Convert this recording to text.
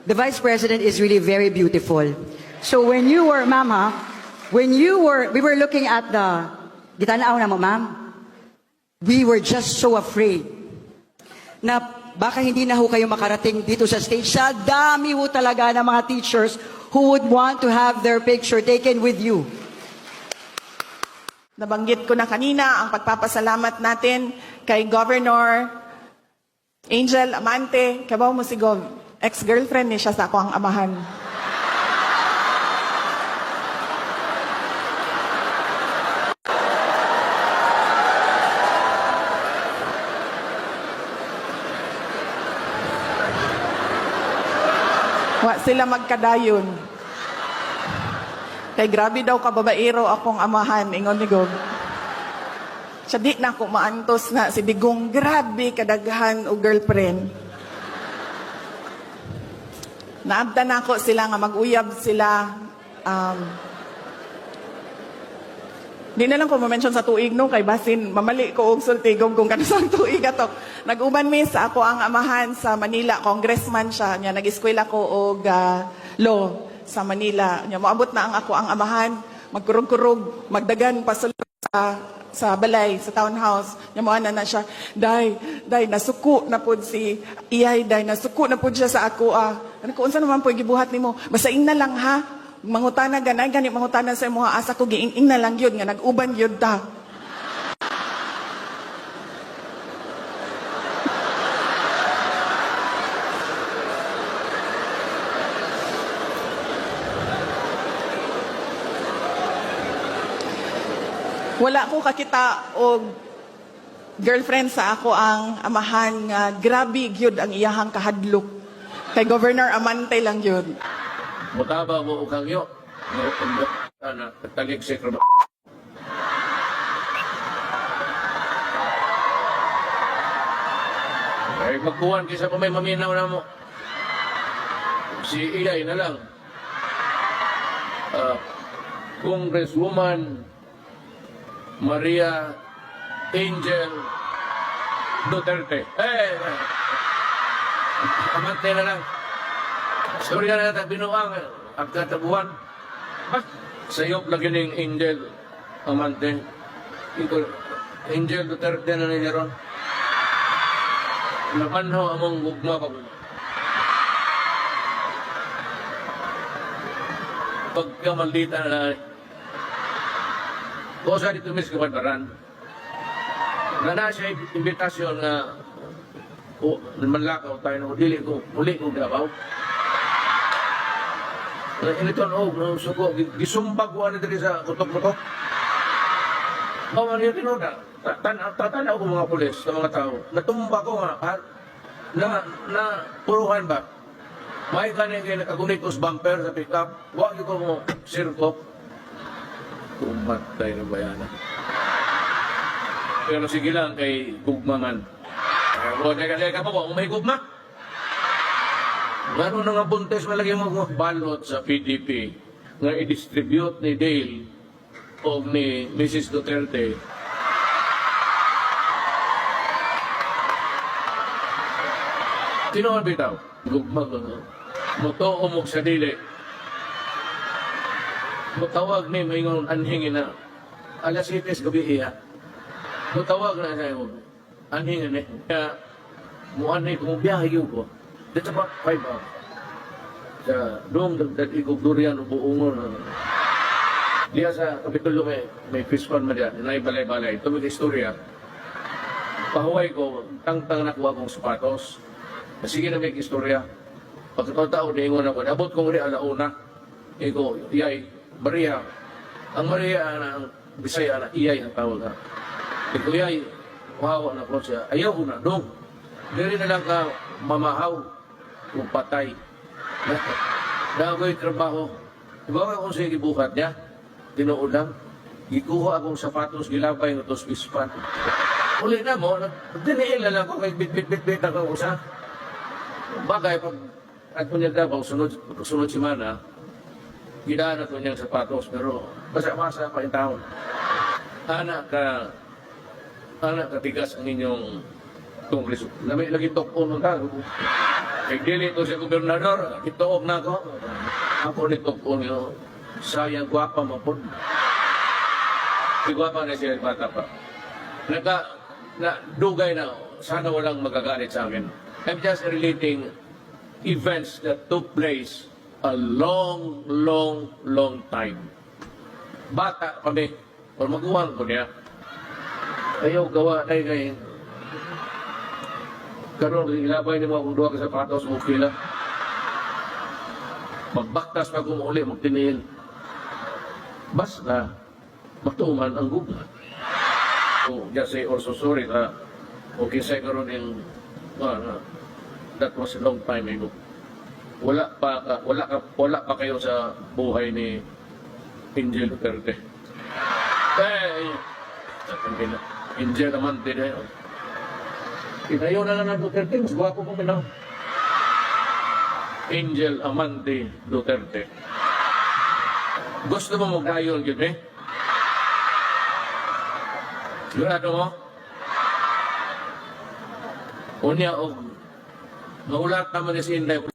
the Vice President is really very beautiful. So when you were, Mama, we were looking at the, gitanaw na mo, Ma'am, we were just so afraid na baka hindi na ho kayo makarating dito sa stage. Sa dami ho talaga ng mga teachers who would want to have their picture taken with you. Nabanggit ko na kanina ang pagpapasalamat natin kay Governor Angel Amante. Kabaw mo si Gov, ex-girlfriend ni siya sa ako ang amahan. Wa sila magkadayon. Kay grabe daw kababaero akong amahan, ingon ni Gov. Siya di na ako maantos na si Digong grabe kadaghan o girlfriend. Naabda na ako sila nga mag-uyab sila. Di na lang ko ma-mention sa tuig no, kay basin mamali ko og sultigom kung kanusang tuig ato. Nag-uban mi sa ako ang amahan sa Manila, congressman siya, nya nag-eskwela ko og law sa Manila. Nya moabot na ang ako ang amahan, magkurog-kurog, magdagan pasulod sa balay, sa townhouse. Nya moana na siya, day, nasuko na pud si iyay, day, nasuko na pud siya sa ako. Ano ko unsa naman po gibuhat nimo? Basain na lang ha. Mangutana ganay gani mangutana sa mga asa ko giing na lang gyud nga nag-uban gyud ta. Wala ko kakita og girlfriend sa ako ang amahan nga grabe gyud ang iyahang kahadlok. Kay Governor Amante lang gyud. Mutaba mo ukang yo. Ana talig sekro. Ay magkuhan kisa pa may maminaw na mo. Si Iyay na lang. Congresswoman Maria Angel Duterte. Amante na lang. Storya na natin binuang ang katabuhan. Sayop lagi ng Angel Amante. Angel Duterte na niya ron. Napanho among gugma pa. Pagka maldita na kosa dito mis kabantaran. Na siya imbitasyon na manlakaw tayo na uli ko gabaw. Initon suko gisumbag ko ano diri sa kutok-kutok. Kawan yun tinoda. Tatanaw ko mga pulis sa mga tao. Natumba ko nga na puruhan ba? May kanin kayo nakagunit os bumper sa pick-up. Huwag ko mo sirkop. Kumatay na bayana. Pero sige lang kay gugmaman. Huwag ka pa po, may gugma. Gano'n na nga buntes malagay mo balot sa PDP nga i-distribute ni Dale o ni Mrs. Duterte. Sino ang bitaw? Gugmag lang. Muto umog sa dili. Mutawag ni mayingon anhingin na alas 7 gabi iya. Mutawag na sa'yo. Anhingin na. Kaya muanay kung biyahe yun ko. That's about 5 hours. Sa doong dagdag durian o buungon. Diya sa Kapitulo may fish farm na diyan. May balay-balay. Ito may istorya. Pahuway ko, tang-tang nakuha kong sapatos. Sige na may istorya. Pagkatao, niingon ako. Abot kong rin alauna. Iko, iyay, Maria. Ang Maria, ang Bisaya, na iyay ang tawag ha. Iko, iyay, wahawa na po siya. Ayaw ko na, dong. Dili na lang ka mamahaw o patay. Dagoy trabaho. Ibawa kung sige bukat niya, tinuod lang. Gikuha akong sapatos, gilabay ng tos pispan. Uli na mo, diniil na lang ko, kay bit-bit-bit na kong usa. Bagay, pag ako niya daw, sunod si Mana, gidaan na ito niyang sapatos, pero basa-basa pa yung taon. Anak katigas ang inyong kongreso. Lagi tokon ng tago. Nagdili to sa gobernador, ituog na ako. Ako nito po niyo, sayang gwapa mo po. Si gwapa na siya, bata pa. Dugay na, sana walang magagalit sa akin. I'm just relating events that took place a long time. Bata kami, o maguwang ko niya. Ayaw gawa tayo ngayon. Karoon, ilabay ni mo akong duha ka sapatos, okay lang. Magbaktas pa kung uli, magtinil. Basta, matuman ang gubat. So, just say also sorry na okay say karoon yung that was a long time ago. Wala pa kayo sa buhay ni Angel Duterte. Angel naman din eh. Inayo na lang ng Duterte, mas gwapo mo minaw. Angel Amante Duterte. Gusto mo magdayon yun eh? Sigurado mo? Unya o naulat naman ni si Inday.